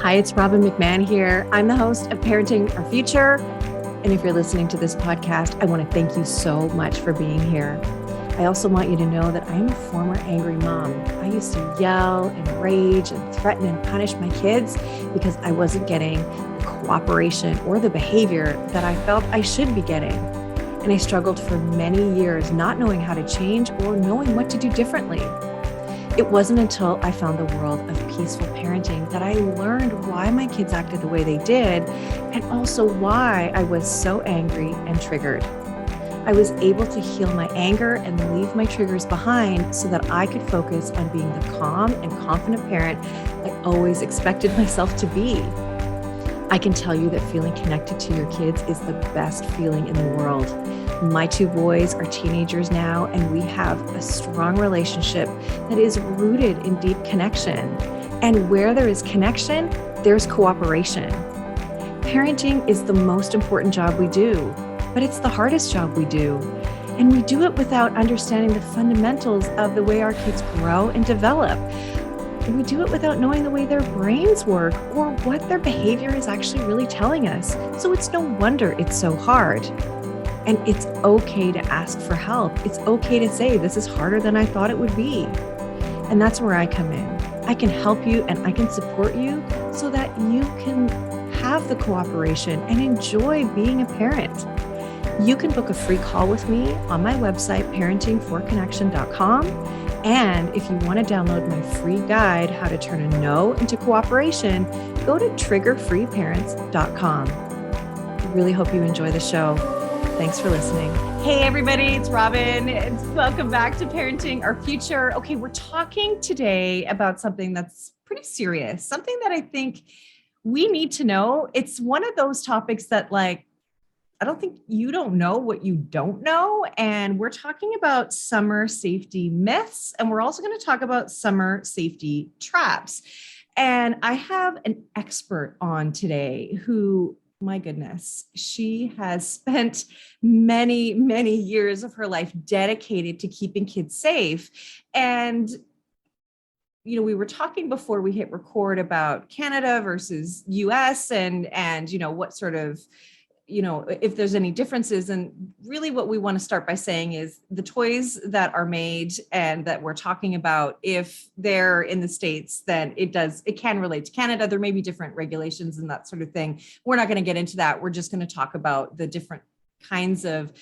Hi, it's Robbin McManne here. I'm the host of Parenting Our Future. And if you're listening to this podcast, I want to thank you so much for being here. I also want you to know that I am a former angry mom. I used to yell and rage and threaten and punish my kids because I wasn't getting the cooperation or the behavior that I felt I should be getting. And I struggled for many years not knowing how to change or knowing what to do differently. It wasn't until I found the world of peaceful parenting that I learned why my kids acted the way they did, and also why I was so angry and triggered. I was able to heal my anger and leave my triggers behind so that I could focus on being the calm and confident parent I always expected myself to be. I can tell you that feeling connected to your kids is the best feeling in the world. My two boys are teenagers now, and we have a strong relationship that is rooted in deep connection. And where there is connection, there's cooperation. Parenting is the most important job we do, but it's the hardest job we do. And we do it without understanding the fundamentals of the way our kids grow and develop. And we do it without knowing the way their brains work or what their behavior is actually really telling us. So it's no wonder it's so hard. And it's okay to ask for help. It's okay to say, this is harder than I thought it would be. And that's where I come in. I can help you and I can support you so that you can have the cooperation and enjoy being a parent. You can book a free call with me on my website, parentingforconnection.com. And if you want to download my free guide, How to Turn a No into Cooperation, go to triggerfreeparents.com. I really hope you enjoy the show. Thanks for listening. Hey, everybody, it's Robbin. Welcome back to Parenting Our Future. Okay, we're talking today about something that's pretty serious, something that I think we need to know. It's one of those topics that, like, I don't think you don't know what you don't know. And we're talking about summer safety myths, and we're also going to talk about summer safety traps. And I have an expert on today who, my goodness, she has spent many, many years of her life dedicated to keeping kids safe. And, you know, we were talking before we hit record about Canada versus US and, you know, what sort of, you know, if there's any differences. And really what we want to start by saying is the toys that are made and that we're talking about, if they're in the States, then it can relate to Canada. There may be different regulations and that sort of thing. We're not going to get into that. We're just going to talk about the different kinds of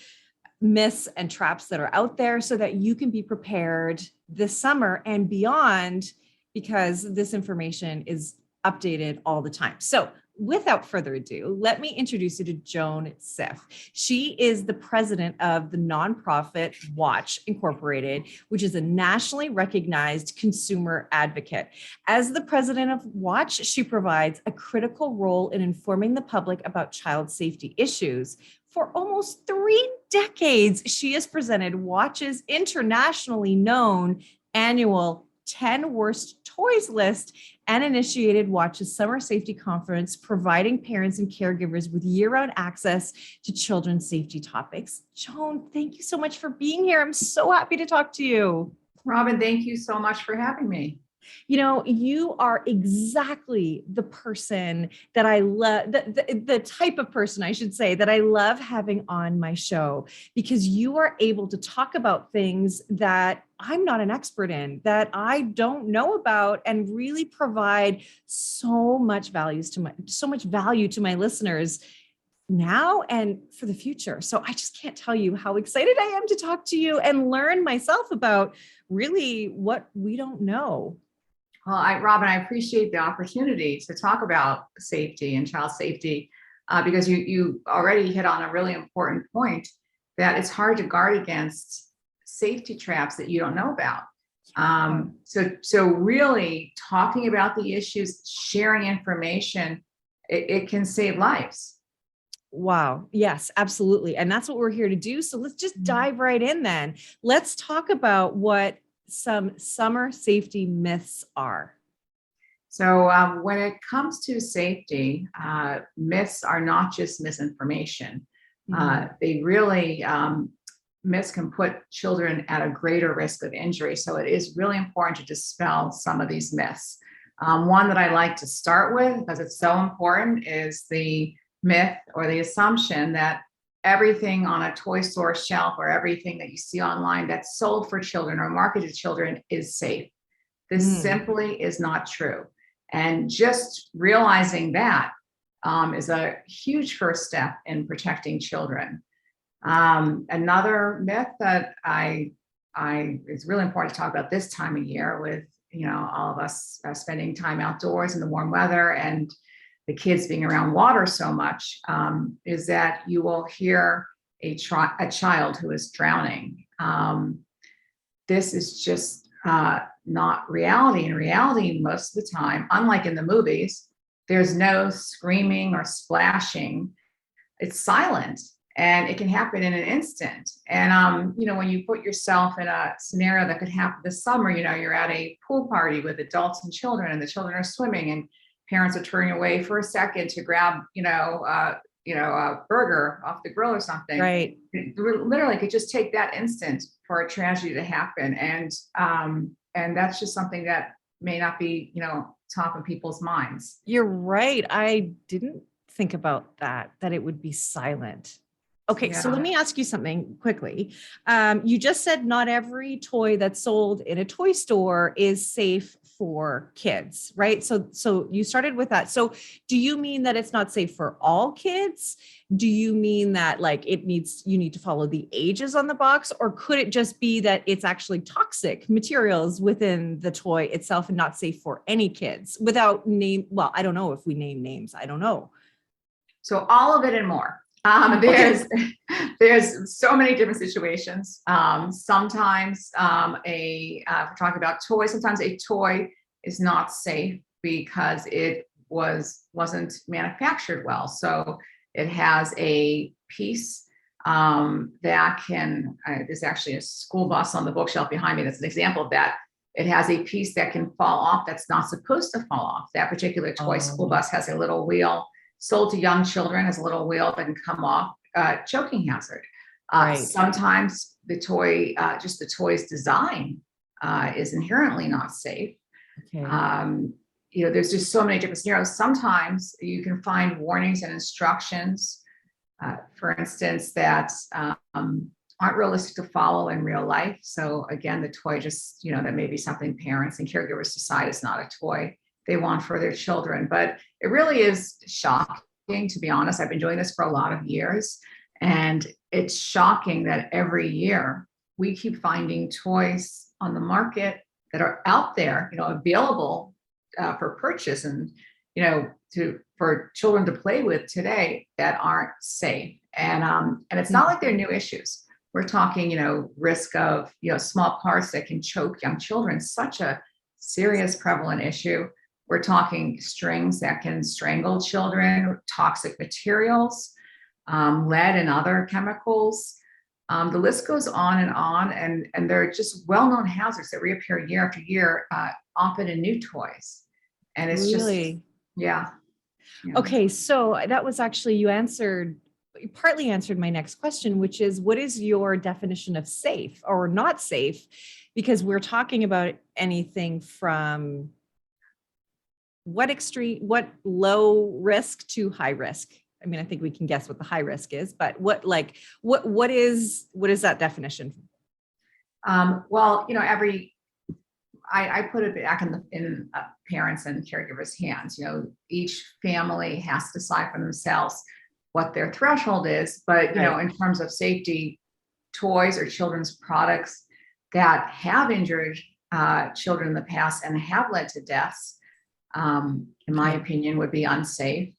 myths and traps that are out there so that you can be prepared this summer and beyond, because this information is updated all the time. So without further ado, let me introduce you to Joan Siff. She is the president of the nonprofit W.A.T.C.H Incorporated, which is a nationally recognized consumer advocate. As the president of W.A.T.C.H, she provides a critical role in informing the public about child safety issues. For almost 3 decades, she has presented W.A.T.C.H's internationally known annual 10 Worst Toys list and initiated W.A.T.C.H's Summer Safety Conference, providing parents and caregivers with year-round access to children's safety topics. Joan, thank you so much for being here. I'm so happy to talk to you. Robbin, thank you so much for having me. You know, you are exactly the person that I love, the type of person, I should say, that I love having on my show, because you are able to talk about things that I'm not an expert in, that I don't know about, and really provide so much value to my listeners now and for the future. So I just can't tell you how excited I am to talk to you and learn myself about really what we don't know. Well, Robbin, I appreciate the opportunity to talk about safety and child safety because you already hit on a really important point, that it's hard to guard against safety traps that you don't know about. So really talking about the issues, sharing information, it can save lives. Wow. Yes, absolutely. And that's what we're here to do. So let's just dive right in then. Let's talk about what some summer safety myths are. So when it comes to safety, myths are not just misinformation. They really, myths can put children at a greater risk of injury. So it is really important to dispel some of these myths. One that I like to start with, because it's so important, is the myth or the assumption that everything on a toy store shelf or everything that you see online that's sold for children or marketed to children is safe. This simply is not true. And just realizing that is a huge first step in protecting children. Another myth that it's really important to talk about this time of year with, all of us spending time outdoors in the warm weather and the kids being around water so much, is that you will hear a child who is drowning. This is just not reality. In reality, most of the time, unlike in the movies, there's no screaming or splashing. It's silent, and it can happen in an instant. And when you put yourself in a scenario that could happen this summer, you're at a pool party with adults and children, and the children are swimming, and parents are turning away for a second to grab, a burger off the grill or something. Right. It literally could just take that instant for a tragedy to happen. And that's just something that may not be, top of people's minds. You're right. I didn't think about that it would be silent. Okay, so let me ask you something quickly. You just said not every toy that's sold in a toy store is safe for kids, right? So you started with that. So do you mean that it's not safe for all kids? Do you mean that you need to follow the ages on the box, or could it just be that it's actually toxic materials within the toy itself and not safe for any kids without name? Well, I don't know if we name names. I don't know. So all of it and more. There's so many different situations. Sometimes if we're talking about toys, sometimes a toy is not safe because it wasn't manufactured well. So it has a piece that can, there's actually a school bus on the bookshelf behind me that's an example of that. It has a piece that can fall off that's not supposed to fall off. That particular toy school bus has a little wheel sold to young children, as a little wheel that can come off, choking hazard. Right. Sometimes the toy, just the toy's design is inherently not safe. Okay. There's just so many different scenarios. Sometimes you can find warnings and instructions, for instance, that aren't realistic to follow in real life. So again, the toy just, that may be something parents and caregivers decide is not a toy they want for their children. But it really is shocking, to be honest. I've been doing this for a lot of years, and it's shocking that every year we keep finding toys on the market that are out there, available for purchase and, for children to play with today that aren't safe. And it's not like they're new issues. We're talking, risk of, small parts that can choke young children, such a serious prevalent issue. We're talking strings that can strangle children, toxic materials, lead and other chemicals. The list goes on, and they're just well-known hazards that reappear year after year, often in new toys. And it's really? Yeah. Okay, so that was actually, you partly answered my next question, which is, what is your definition of safe or not safe? Because we're talking about anything from what low risk to high risk. I mean, I think we can guess what the high risk is, but what is that definition? Well, I put it back in parents and caregivers' hands. Each family has to decide for themselves what their threshold is. But in terms of safety, toys or children's products that have injured children in the past and have led to deaths, in my opinion, would be unsafe.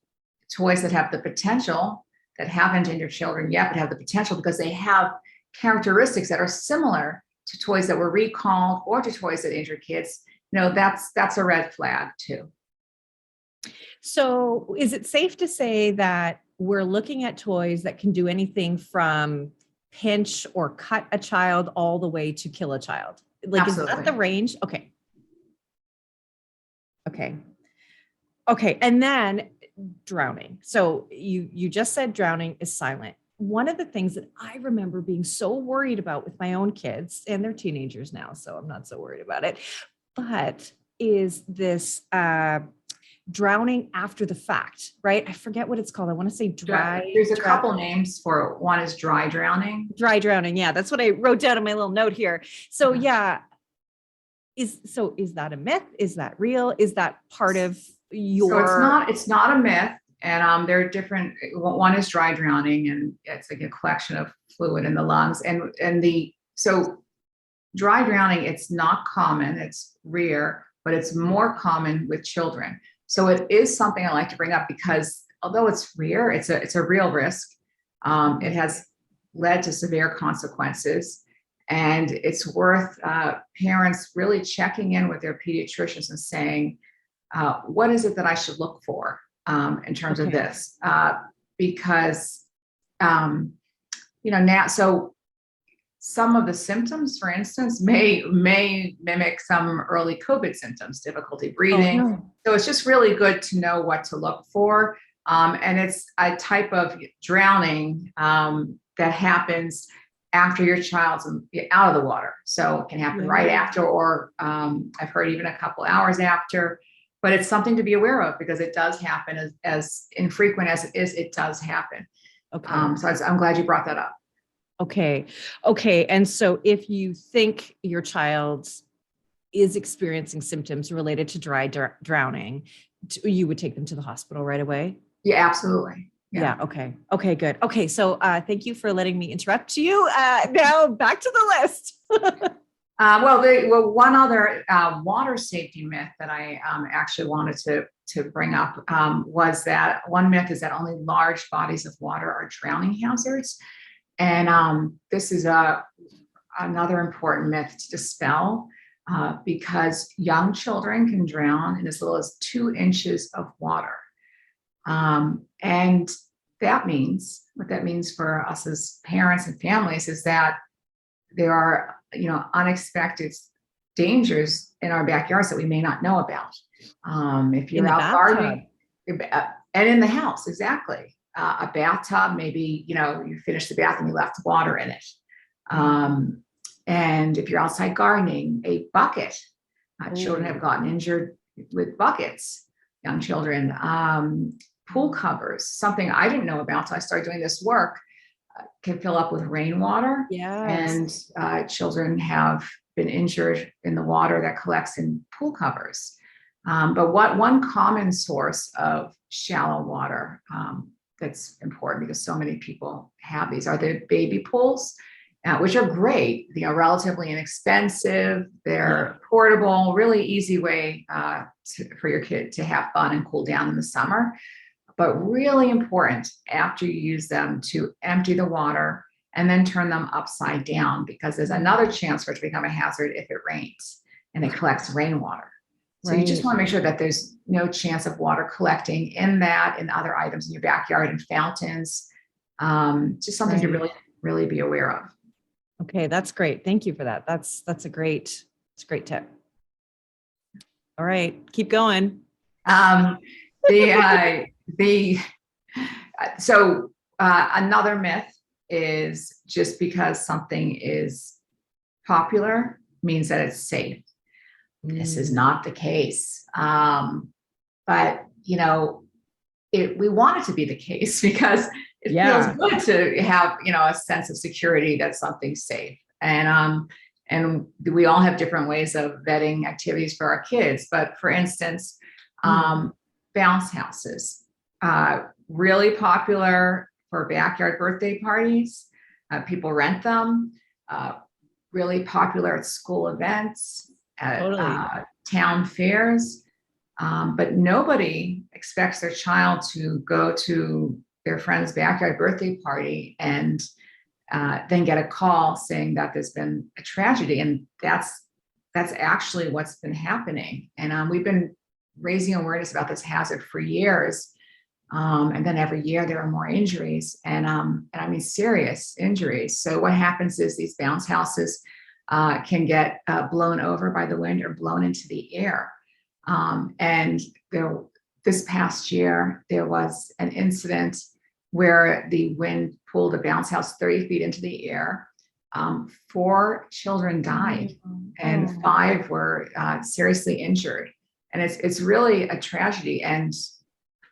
Toys that have the potential, that haven't injured children yet, but have the potential because they have characteristics that are similar to toys that were recalled or to toys that injure kids, that's a red flag too. So is it safe to say that we're looking at toys that can do anything from pinch or cut a child all the way to kill a child? Absolutely. Is that the range? Okay. And then drowning. So you just said drowning is silent. One of the things that I remember being so worried about with my own kids, and they're teenagers now, so I'm not so worried about it, but is this drowning after the fact, right? I forget what it's called. I want to say There's a couple names for it. One is dry drowning. Dry drowning. Yeah, that's what I wrote down in my little note here. So is that a myth? Is that real? Is that part of your? So it's not a myth. And there are different, one is dry drowning, and it's like a collection of fluid in the lungs. So dry drowning, it's not common, it's rare, but it's more common with children. So it is something I like to bring up because although it's rare, it's a real risk. It has led to severe consequences, and it's worth parents really checking in with their pediatricians and saying, what is it that I should look for in terms of this? Because, now, so some of the symptoms, for instance, may mimic some early COVID symptoms, difficulty breathing. Oh, no. So it's just really good to know what to look for. And it's a type of drowning that happens after your child's out of the water. So it can happen right after, or I've heard even a couple hours after. But it's something to be aware of because it does happen, as infrequent as it is, it does happen. Okay. So I'm glad you brought that up. Okay. And so if you think your child is experiencing symptoms related to dry drowning, you would take them to the hospital right away? Yeah, absolutely. Yeah. Okay, good. Okay. So thank you for letting me interrupt you. Now back to the list. One other water safety myth that I actually wanted to bring up was that one myth is that only large bodies of water are drowning hazards. And this is another important myth to dispel because young children can drown in as little as 2 inches of water. And what that means for us as parents and families is that there are, unexpected dangers in our backyards that we may not know about. If you're out gardening, and in the house, exactly. A bathtub, maybe, you finished the bath and you left water in it. And if you're outside gardening, a bucket. Children have gotten injured with buckets, young children. Pool covers, something I didn't know about till I started doing this work, can fill up with rainwater. Yes. And children have been injured in the water that collects in pool covers. But one common source of shallow water that's important, because so many people have these, are the baby pools, which are great, relatively inexpensive. They're portable, really easy way for your kid to have fun and cool down in the summer. But really important after you use them to empty the water and then turn them upside down, because there's another chance for it to become a hazard if it rains and it collects rainwater. So you just want to make sure that there's no chance of water collecting in that and other items in your backyard and fountains. Just something to really, really be aware of. Okay, that's great. Thank you for that. That's a great tip. All right, keep going. Another myth is just because something is popular means that it's safe. This is not the case. But we want it to be the case because it feels good to have, a sense of security that something's safe. And we all have different ways of vetting activities for our kids. But for instance, bounce houses, really popular for backyard birthday parties. People rent them, really popular at school events, at town fairs. But nobody expects their child to go to their friend's backyard birthday party and then get a call saying that there's been a tragedy. And that's actually what's been happening. And we've been raising awareness about this hazard for years. And then every year there are more injuries, and I mean serious injuries. So what happens is these bounce houses can get blown over by the wind or blown into the air. And this past year, there was an incident where the wind pulled a bounce house 30 feet into the air. 4 children died and 5 were seriously injured. And it's really a tragedy. And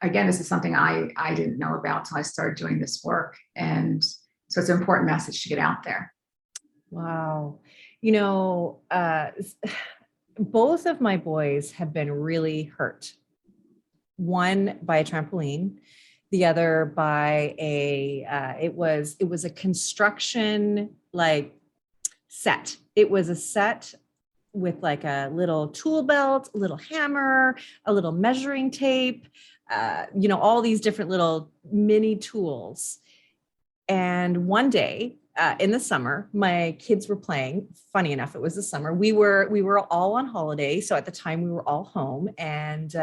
again, this is something I didn't know about till I started doing this work. And so it's an important message to get out there. Wow. You know, both of my boys have been really hurt. One by a trampoline, the other by it was a construction like set. It was a set with like a little tool belt, a little hammer, a little measuring tape, all these different little mini tools. And one day in the summer, my kids were playing. Funny enough, it was the summer. We were all on holiday. So at the time we were all home, and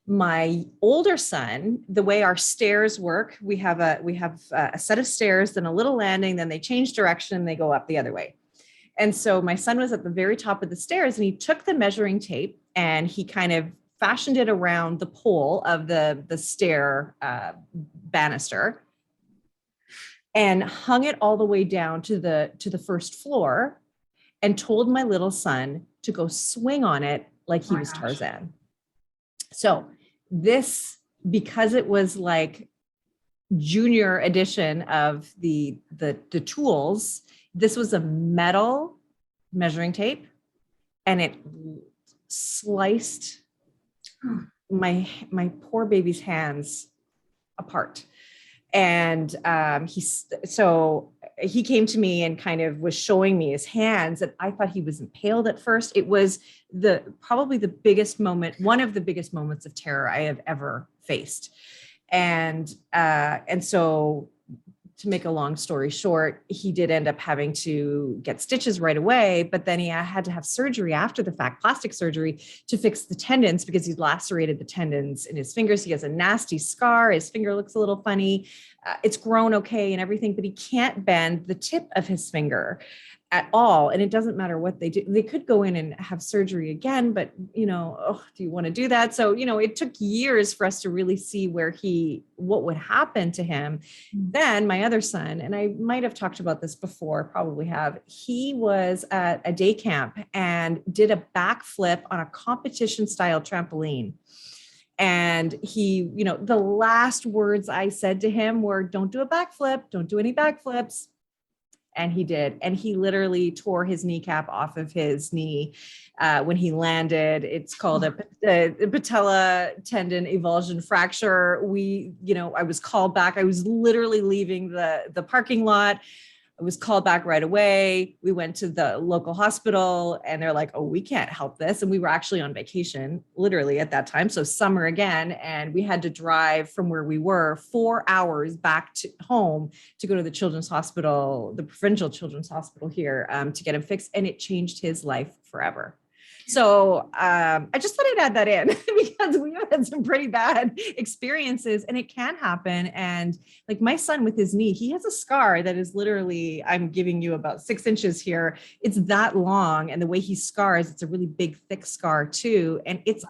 my older son, the way our stairs work, we have a set of stairs, then a little landing, then they change direction and they go up the other way. And so my son was at the very top of the stairs, and he took the measuring tape and he kind of fashioned it around the pole of the stair banister and hung it all the way down to the first floor, and told my little son to go swing on it like he was Tarzan. So this, because it was like junior edition of the tools, this was a metal measuring tape, and it sliced my poor baby's hands apart. And he came to me and kind of was showing me his hands, and I thought he was impaled at first. It was probably the biggest moment, one of the biggest moments of terror I have ever faced. And so, to make a long story short, he did end up having to get stitches right away, but then he had to have surgery after the fact, plastic surgery, to fix the tendons, because he's lacerated the tendons in his fingers. He has a nasty scar. His finger looks a little funny. It's grown okay and everything, but he can't bend the tip of his finger at all. And it doesn't matter what they do. They could go in and have surgery again, but do you want to do that? So, it took years for us to really see what would happen to him. Then my other son, and I might have talked about this before, probably have, he was at a day camp and did a backflip on a competition style trampoline. And he, the last words I said to him were, "Don't do a backflip, don't do any backflips." And he did. And he literally tore his kneecap off of his knee when he landed. It's called a patella tendon avulsion fracture. I was called back. I was literally leaving the parking lot. I was called back right away. We went to the local hospital, and they're like, "Oh, we can't help this." And we were actually on vacation, literally at that time. So summer again. And we had to drive from where we were 4 hours back to home to go to the children's hospital, the provincial children's hospital here, to get him fixed. And it changed his life forever. So I just thought I'd add that in because we had some pretty bad experiences, and it can happen. And like my son with his knee, he has a scar that is literally, I'm giving you about 6 inches here. It's that long. And the way he scars, it's a really big, thick scar too. And it's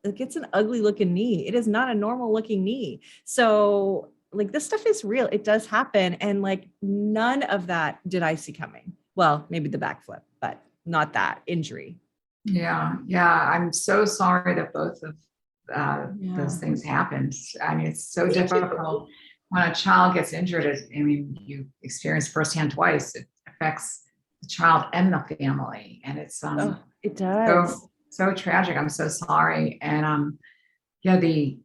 it's an ugly looking knee. It is not a normal looking knee. So like this stuff is real. It does happen. And like none of that did I see coming. Well, maybe the backflip, but not that injury. Yeah. I'm so sorry that both of those things happened. I mean, it's so difficult when a child gets injured. You experience firsthand twice. It affects the child and the family, and it's it does so tragic. I'm so sorry. And the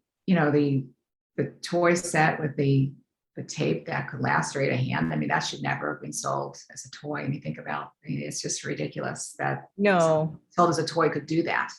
toy set with the tape that could lacerate a hand. I mean, that should never have been sold as a toy. And you think about, it's just ridiculous that sold as a toy could do that.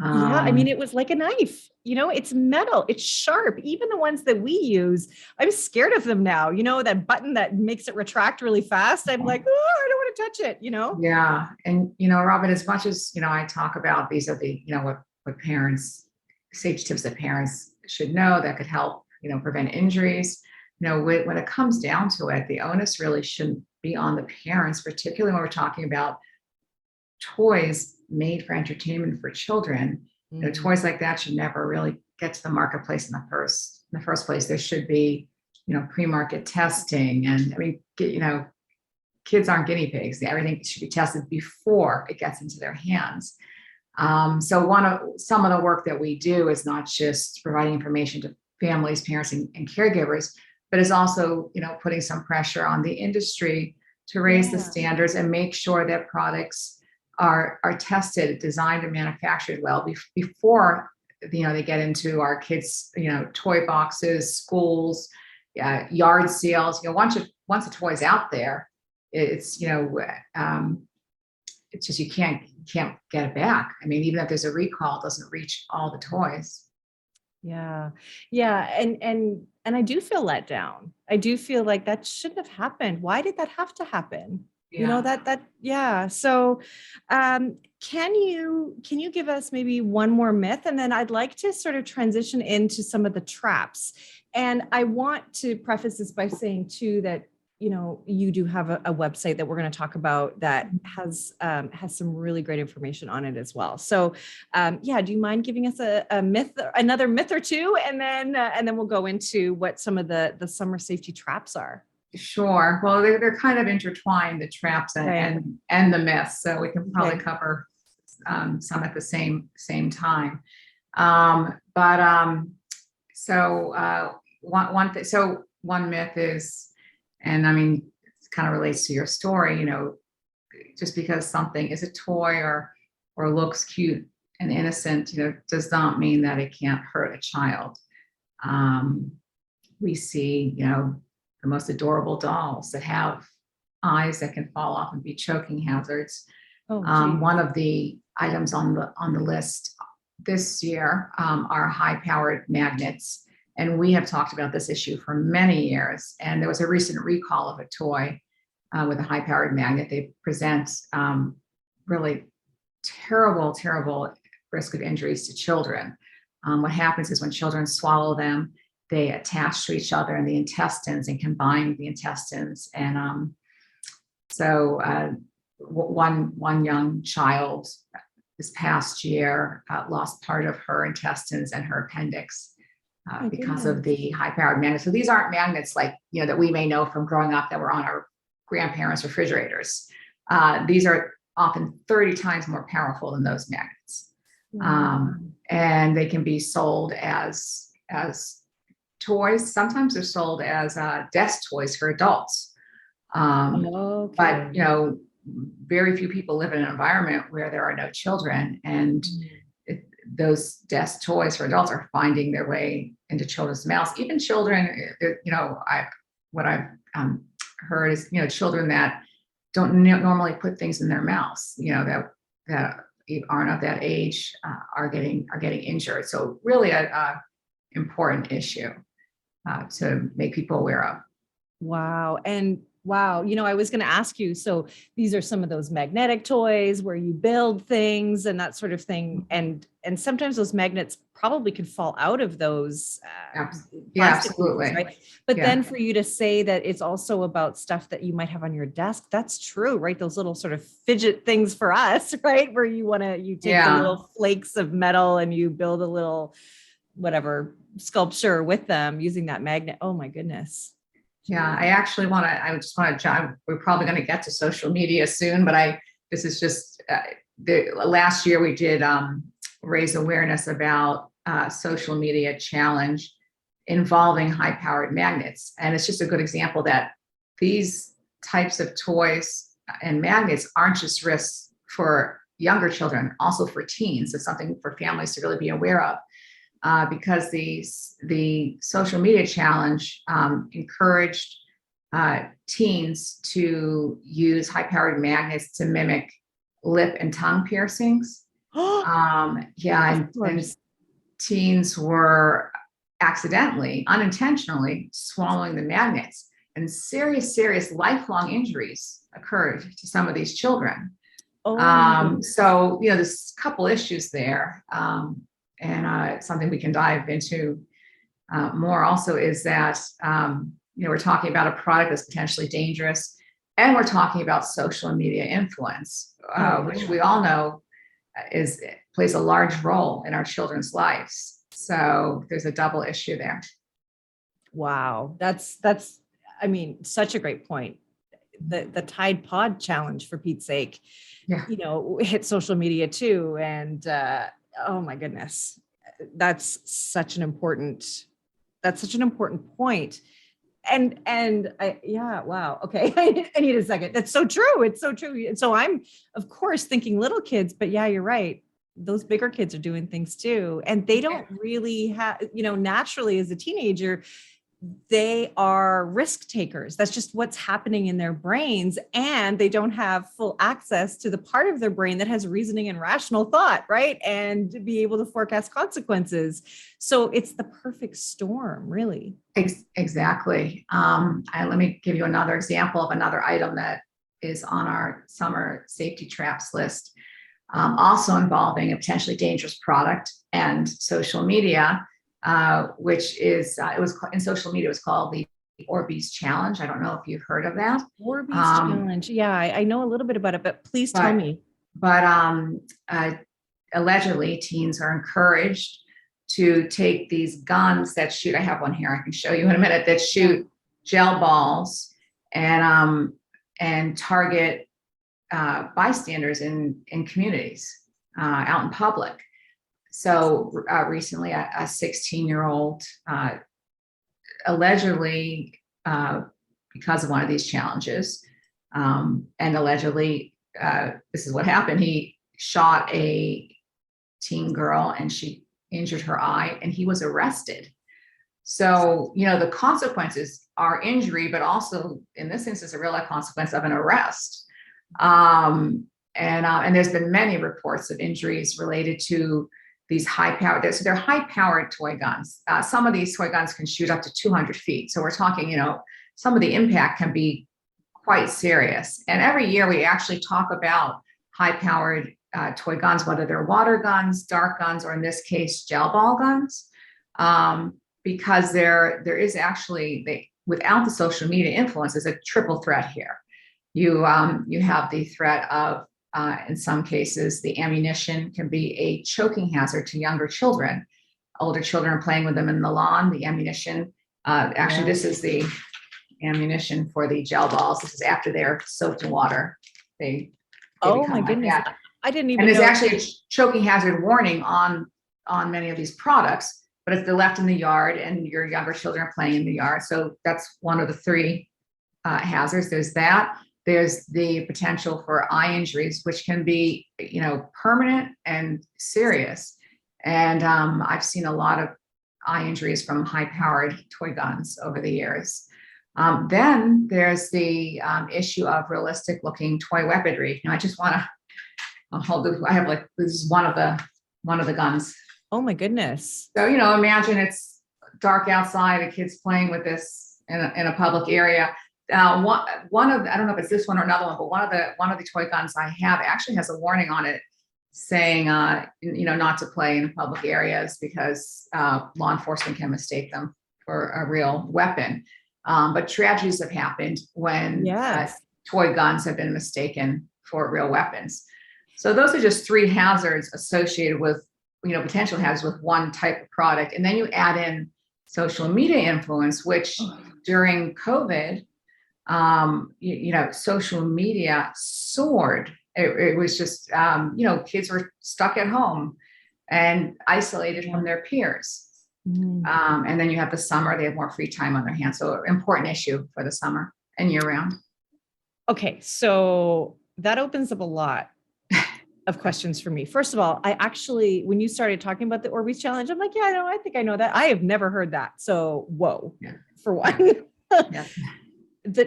It was like a knife, it's metal, it's sharp. Even the ones that we use, I'm scared of them now. That button that makes it retract really fast. I'm like, oh, I don't want to touch it, Yeah. And, Robbin, as much as, I talk about these are the, what parents, safety tips that parents should know that could help, prevent injuries. When it comes down to it, the onus really shouldn't be on the parents, particularly when we're talking about toys made for entertainment for children. Mm-hmm. Toys like that should never really get to the marketplace in the first place. There should be, pre-market testing, and kids aren't guinea pigs. Everything should be tested before it gets into their hands. So some of the work that we do is not just providing information to families, parents, and caregivers, but is also, putting some pressure on the industry to raise the standards and make sure that products are tested, designed, and manufactured well before they get into our kids, toy boxes, schools, yard sales. Once the toy's out there, it's it's just you can't get it back. I mean, even if there's a recall, it doesn't reach all the toys. Yeah. And I do feel let down. I do feel like that shouldn't have happened. Why did that have to happen? Yeah. So, can you give us maybe one more myth? And then I'd like to sort of transition into some of the traps. And I want to preface this by saying too, that, you do have a website that we're going to talk about that has some really great information on it as well. So, do you mind giving us a myth, another myth or two, and then we'll go into what some of the summer safety traps are? Sure. Well, they're kind of intertwined, the traps and the myths. So we can probably cover some at the same time. One myth is, and I mean, it kind of relates to your story, just because something is a toy or looks cute and innocent, does not mean that it can't hurt a child. We see, the most adorable dolls that have eyes that can fall off and be choking hazards. One of the items on the list this year are high-powered magnets. And we have talked about this issue for many years. And there was a recent recall of a toy with a high-powered magnet. They present really terrible risk of injuries to children. What happens is when children swallow them, they attach to each other in the intestines and combine the intestines. And one young child this past year lost part of her intestines and her appendix. Because of the high-powered magnets. So these aren't magnets like, that we may know from growing up that were on our grandparents' refrigerators. These are often 30 times more powerful than those magnets. And they can be sold as toys. Sometimes they're sold as desk toys for adults. But, very few people live in an environment where there are no children, and those desk toys for adults are finding their way into children's mouths. Even children, what I've heard is, children that don't normally put things in their mouths, that aren't of that age, are getting injured. So really a important issue to make people aware of. Wow. And wow. I was going to ask you, so these are some of those magnetic toys where you build things and that sort of thing. And sometimes those magnets probably could fall out of those. Absolutely. Things, right? But then for you to say that it's also about stuff that you might have on your desk, that's true, right? Those little sort of fidget things for us, right? Where you take the little flakes of metal and you build a little, whatever, sculpture with them using that magnet. Oh my goodness. Yeah, I just want to, we're probably going to get to social media soon, but this is just, last year we did raise awareness about social media challenge involving high-powered magnets. And it's just a good example that these types of toys and magnets aren't just risks for younger children, also for teens. It's something for families to really be aware of. Because the social media challenge encouraged teens to use high-powered magnets to mimic lip and tongue piercings. And teens were unintentionally swallowing the magnets, and serious lifelong injuries occurred to some of these children. So there's a couple issues there. And something we can dive into more also is that, we're talking about a product that's potentially dangerous, and we're talking about social media influence, which we all know plays a large role in our children's lives. So there's a double issue there. Wow. That's, such a great point. the Tide Pod challenge, for Pete's sake, Yeah. hit social media too. And oh my goodness, that's such an important point. Wow. Okay. I need a second. That's so true. It's so true. And so I'm, of course, thinking little kids, but yeah, you're right. Those bigger kids are doing things too. And they don't really have, naturally as a teenager, they are risk takers. That's just what's happening in their brains. And they don't have full access to the part of their brain that has reasoning and rational thought, right? And to be able to forecast consequences. So it's the perfect storm, really. Exactly. Let me give you another example of another item that is on our summer safety traps list, also involving a potentially dangerous product and social media. Which is, it was in social media, it was called the Orbeez challenge. I don't know if you've heard of that. Orbeez challenge. Yeah, I know a little bit about it, but please tell me. But allegedly, teens are encouraged to take these guns that shoot. I have one here. I can show you in a minute. That shoot gel balls and target bystanders in communities out in public. So recently, a 16-year-old allegedly, because of one of these challenges, and allegedly, this is what happened. He shot a teen girl and she injured her eye, and he was arrested. So, the consequences are injury, but also in this instance, a real life consequence of an arrest. And there's been many reports of injuries related to these high-powered, so they're high-powered toy guns. Some of these toy guns can shoot up to 200 feet. So we're talking, some of the impact can be quite serious. And every year we actually talk about high-powered toy guns, whether they're water guns, dart guns, or in this case, gel ball guns, because there is actually, without the social media influence, there's a triple threat here. You have the threat of, in some cases, the ammunition can be a choking hazard to younger children. Older children are playing with them in the lawn. The ammunition, this is the ammunition for the gel balls. This is after they're soaked in water. They oh my goodness, like I didn't even. And there's know. Actually a choking hazard warning on many of these products, but if they're left in the yard and your younger children are playing in the yard, so that's one of the three hazards. There's that. There's the potential for eye injuries, which can be, permanent and serious. And I've seen a lot of eye injuries from high-powered toy guns over the years. Then there's the issue of realistic-looking toy weaponry. I just want to hold. I have this is one of the guns. Oh my goodness! So imagine it's dark outside, a kid's playing with this in a public area. One of I don't know if it's this one or another one, but one of the toy guns I have actually has a warning on it saying not to play in public areas because law enforcement can mistake them for a real weapon. But tragedies have happened when toy guns have been mistaken for real weapons. So those are just three hazards associated with potential hazards with one type of product, and then you add in social media influence, which during COVID. Social media soared. It was just, kids were stuck at home and isolated from their peers. And then you have the summer, they have more free time on their hands. So important issue for the summer and year round. Okay. So that opens up a lot of questions for me. First of all, I actually, when you started talking about the Orbeez challenge, I'm like, I think I know that. I have never heard that. So, whoa, for one. Yeah.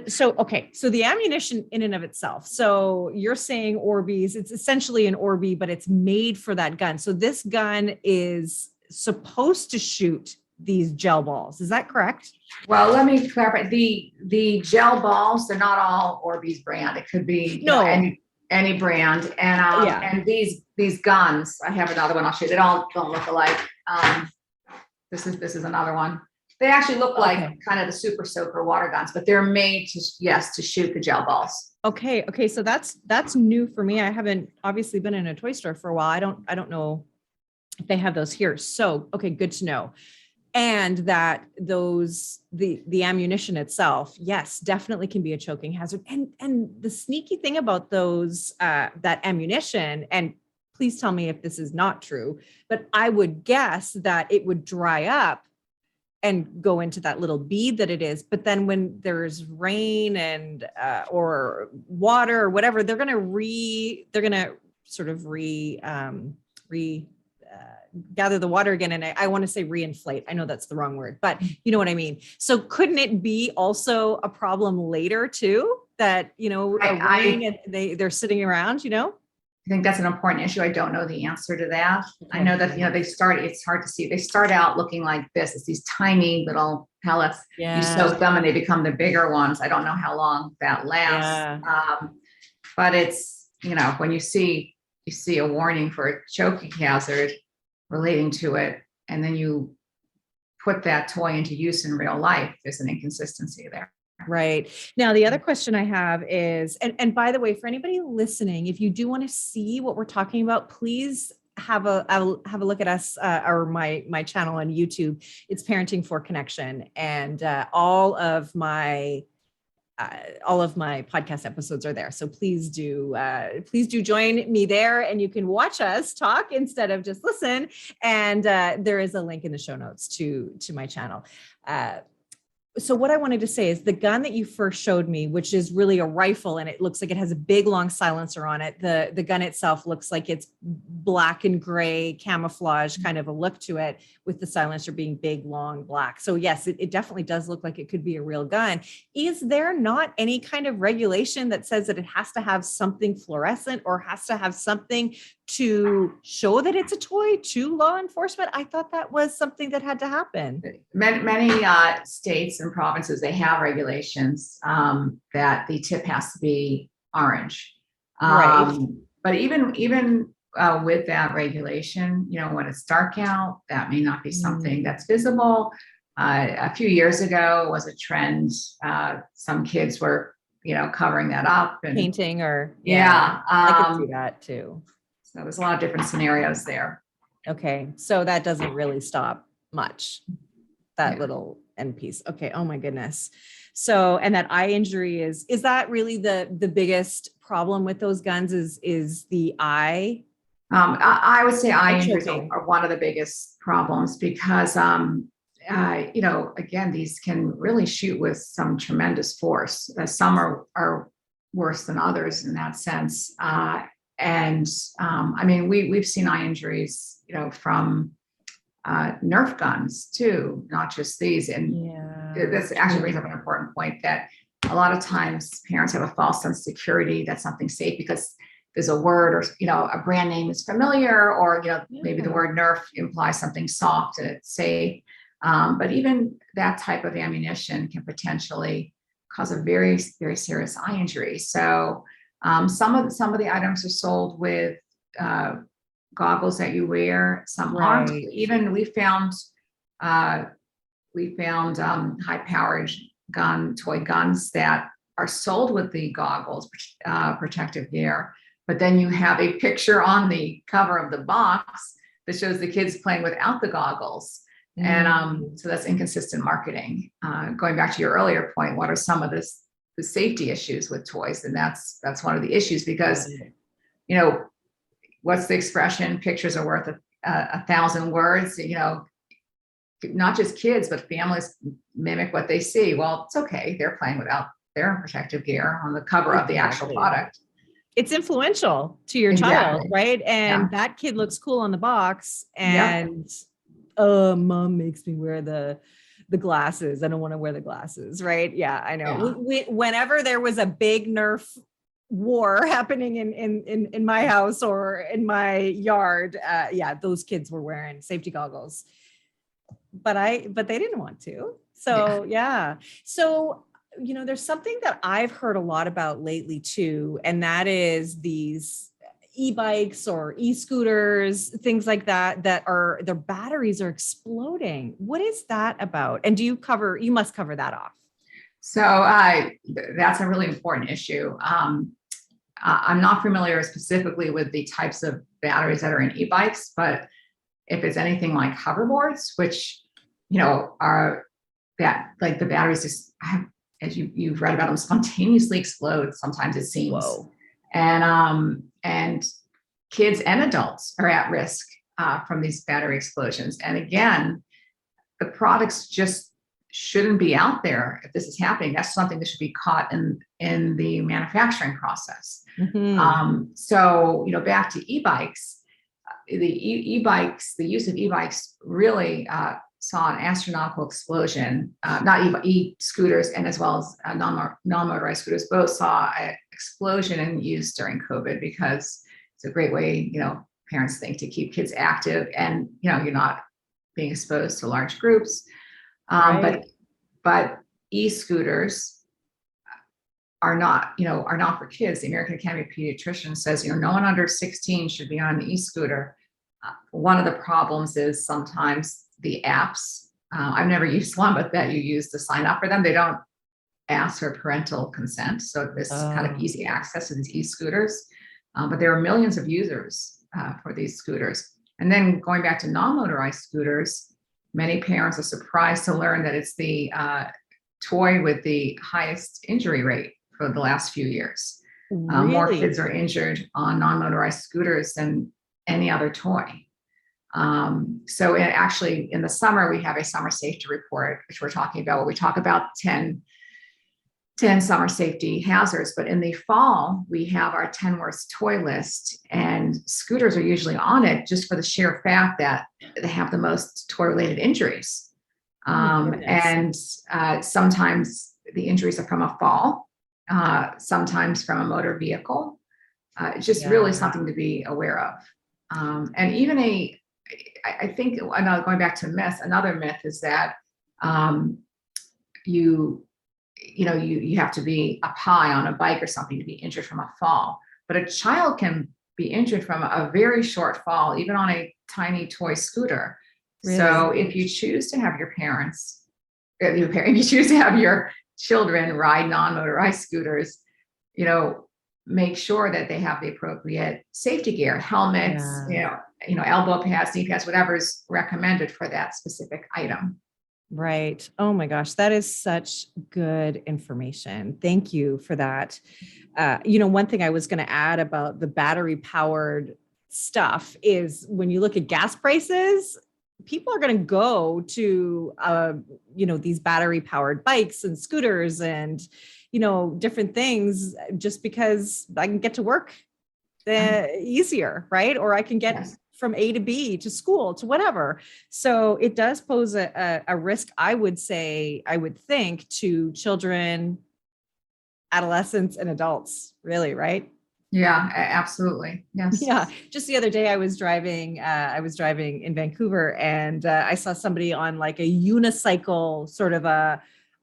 So the ammunition in and of itself. So you're saying Orbeez, it's essentially an Orbeez, but it's made for that gun. So this gun is supposed to shoot these gel balls. Is that correct? Well, let me clarify. The gel balls, they're not all Orbeez brand. It could be any brand. And these guns, I have another one I'll show you. They all don't look alike. This is another one. They actually look like kind of the super soaker water guns, but they're made to shoot the gel balls. Okay. So that's new for me. I haven't obviously been in a toy store for a while. I don't know if they have those here. So, okay, good to know. And that the ammunition itself, yes, definitely can be a choking hazard. And the sneaky thing about those, that ammunition, and please tell me if this is not true, but I would guess that it would dry up and go into that little bead that it is. But then when there's rain and, or water or whatever, they're going to sort of gather the water again. And I want to say reinflate. I know that's the wrong word, but you know what I mean? So couldn't it be also a problem later too, that, rain and they're sitting around, I think that's an important issue. I don't know the answer to that. Okay. I know that, it's hard to see. They start out looking like this. It's these tiny little pellets. You soak them and they become the bigger ones. I don't know how long that lasts. But it's, when you see a warning for a choking hazard relating to it, and then you put that toy into use in real life, there's an inconsistency there. Right. Now, the other question I have is, and by the way, for anybody listening, if you do want to see what we're talking about, please have a look at us, or my channel on YouTube. It's Parenting for Connection. And all of my podcast episodes are there. So please do join me there, and you can watch us talk instead of just listen. And there is a link in the show notes to my channel. So what I wanted to say is the gun that you first showed me, which is really a rifle, and it looks like it has a big long silencer on it. The gun itself looks like it's black and gray camouflage kind of a look to it, with the silencer being big, long, black. So yes, it definitely does look like it could be a real gun. Is there not any kind of regulation that says that it has to have something fluorescent or has to have something to show that it's a toy to law enforcement? I thought that was something that had to happen. Many states and provinces, they have regulations that the tip has to be orange. Right. But even with that regulation, when it's dark out, that may not be something that's visible. A few years ago was a trend. Some kids were, covering that up and painting or I could see that too. So there's a lot of different scenarios there. Okay. So that doesn't really stop much, that little end piece. Okay. Oh my goodness. So, and that eye injury is that really the biggest problem with those guns is the eye? I would say eye injuries are one of the biggest problems because, again, these can really shoot with some tremendous force. Some are worse than others in that sense. We've seen eye injuries, from Nerf guns too, not just these. And this actually brings up an important point that a lot of times parents have a false sense of security that something's safe because there's a word or, a brand name is familiar, or, maybe the word Nerf implies something soft and it's safe. But even that type of ammunition can potentially cause a very, very serious eye injury. So some of the items are sold with goggles that you wear. Some aren't. Even we found high-powered toy guns that are sold with the goggles, protective gear. But then you have a picture on the cover of the box that shows the kids playing without the goggles. And so that's inconsistent marketing. Going back to your earlier point, what are some of the safety issues with toys? And that's one of the issues because, what's the expression? Pictures are worth a thousand words. Not just kids, but families mimic what they see. Well, it's okay. They're playing without their protective gear on the cover of the actual product. It's influential to your child, right? And that kid looks cool on the box, and mom makes me wear the glasses. I don't want to wear the glasses, right? Yeah, I know. Whenever there was a big Nerf war happening in my house or in my yard, those kids were wearing safety goggles, but they didn't want to. So So, there's something that I've heard a lot about lately too, and that is these e-bikes or e-scooters, things like that their batteries are exploding. What is that about? And you must cover that off. So that's a really important issue. I'm not familiar specifically with the types of batteries that are in e-bikes, but if it's anything like hoverboards, which are that like the batteries just as you've read about them spontaneously explode. Sometimes it seems, Whoa. and kids and adults are at risk from these battery explosions. And again, the products just shouldn't be out there if this is happening. That's something that should be caught in the manufacturing process. So, back to e-bikes, the use of e-bikes really saw an astronomical explosion. Not e-scooters and as well as non-motorized scooters both saw an explosion in use during COVID, because it's a great way, parents think, to keep kids active, and you're not being exposed to large groups. Right. But e-scooters are not for kids. The American Academy of Pediatricians says, no one under 16 should be on an e-scooter. One of the problems is sometimes the apps. I've never used one, but that you use to sign up for them, they don't ask for parental consent. So this kind of easy access to these e-scooters. But there are millions of users for these scooters. And then going back to non-motorized scooters, many parents are surprised to learn that it's the toy with the highest injury rate for the last few years. Really? More kids are injured on non-motorized scooters than any other toy. So actually, in the summer, we have a summer safety report, which we're talking about, where we talk about 10 summer safety hazards. But in the fall, we have our 10 worst toy list, and scooters are usually on it just for the sheer fact that they have the most toy-related injuries. And sometimes the injuries are from a fall, sometimes from a motor vehicle. It's just really something to be aware of. And even I think, going back to myths, another myth is that you have to be up high on a bike or something to be injured from a fall. But a child can be injured from a very short fall, even on a tiny toy scooter. Really? So if you choose to have if you choose to have your children ride non-motorized scooters, make sure that they have the appropriate safety gear, helmets, elbow pads, knee pads, whatever is recommended for that specific item. Right. Oh my gosh, that is such good information. Thank you for that. One thing I was going to add about the battery powered stuff is when you look at gas prices, people are going to go to, these battery powered bikes and scooters and, different things just because I can get to work easier, right? Or I can get from A to B to school to whatever. So it does pose a risk, I would think, to children, adolescents, and adults, really, right? Yeah, absolutely. Yes. Yeah. Just the other day I was driving in Vancouver, and I saw somebody on like a unicycle, sort of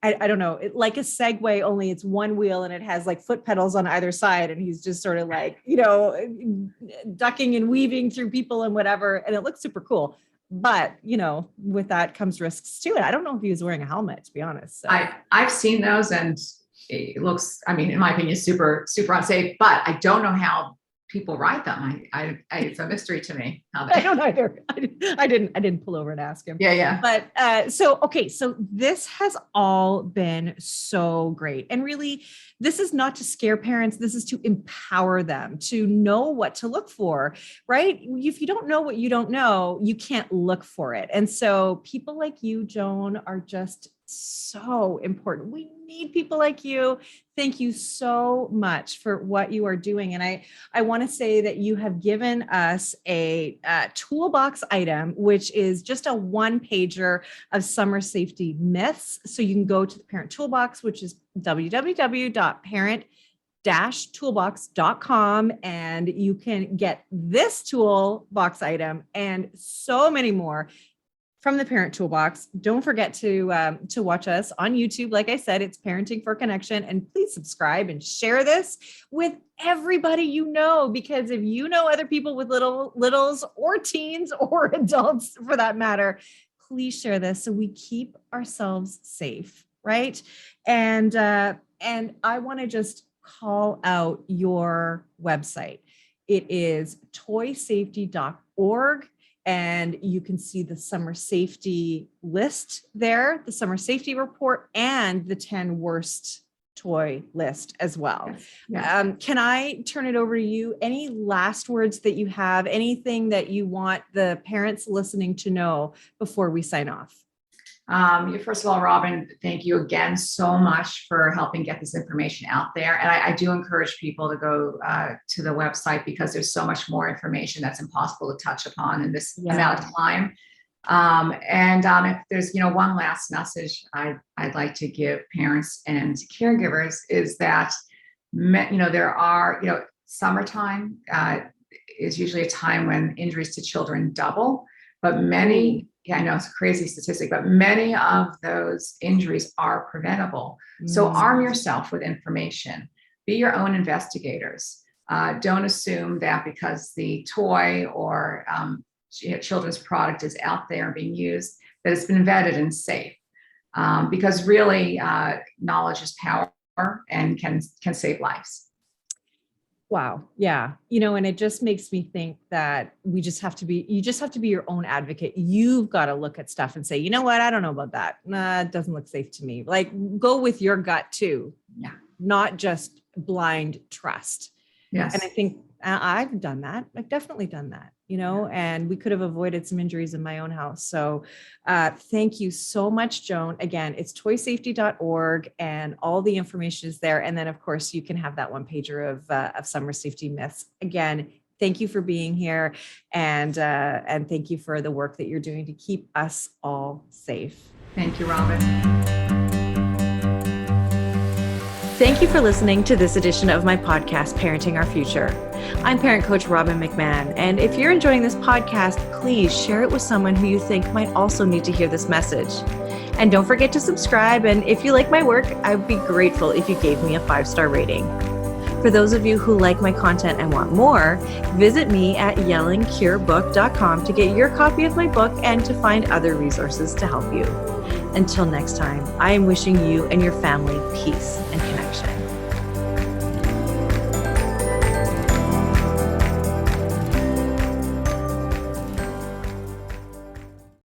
I don't know, like a Segway, only it's one wheel and it has like foot pedals on either side. And he's just sort of like, ducking and weaving through people and whatever. And it looks super cool. But, with that comes risks too. And I don't know if he was wearing a helmet, to be honest. So. I've seen those, and it looks, in my opinion, super, super unsafe, but I don't know how people ride them. It's a mystery to me. I don't either. I didn't pull over and ask him. Yeah. But so this has all been so great. And really, this is not to scare parents. This is to empower them to know what to look for, right? If you don't know what you don't know, you can't look for it. And so people like you, Joan, are just so important. We need people like you. Thank you so much for what you are doing. And I want to say that you have given us a toolbox item, which is just a one-pager of summer safety myths. So you can go to the Parent Toolbox, which is www.parent-toolbox.com, and you can get this toolbox item and so many more from the Parent Toolbox. Don't forget to watch us on YouTube. Like I said, it's Parenting for Connection, and please subscribe and share this with everybody you know, because if you know other people with littles or teens or adults for that matter, please share this so we keep ourselves safe, right? And I want to just call out your website. It is toysafety.org. and you can see the summer safety list there, the summer safety report, and the 10 worst toy list as well. Yes. Can I turn it over to you? Any last words that you have, anything that you want the parents listening to know before we sign off? First of all, Robbin, thank you again so much for helping get this information out there. And I do encourage people to go to the website, because there's so much more information that's impossible to touch upon in this amount of time. If there's, one last message I'd like to give parents and caregivers is that, there are, summertime is usually a time when injuries to children double, but many, I know it's a crazy statistic, but many of those injuries are preventable. So arm yourself with information, be your own investigators. Don't assume that because the toy or children's product is out there and being used, that it's been vetted and safe. Because really, knowledge is power and can save lives. Wow. Yeah. And it just makes me think that you just have to be your own advocate. You've got to look at stuff and say, you know what? I don't know about that. Nah, it doesn't look safe to me. Like, go with your gut too. Yeah. Not just blind trust. Yes. And I think I've done that. I've definitely done that, and we could have avoided some injuries in my own house. So thank you so much, Joan. Again, it's toysafety.org and all the information is there. And then of course you can have that one pager of summer safety myths. Again, thank you for being here. And thank you for the work that you're doing to keep us all safe. Thank you, Robbin. Thank you for listening to this edition of my podcast, Parenting Our Future. I'm parent coach Robbin McManne, and if you're enjoying this podcast, please share it with someone who you think might also need to hear this message. And don't forget to subscribe, and if you like my work, I would be grateful if you gave me a 5-star rating. For those of you who like my content and want more, visit me at yellingcurebook.com to get your copy of my book and to find other resources to help you. Until next time, I am wishing you and your family peace and connection.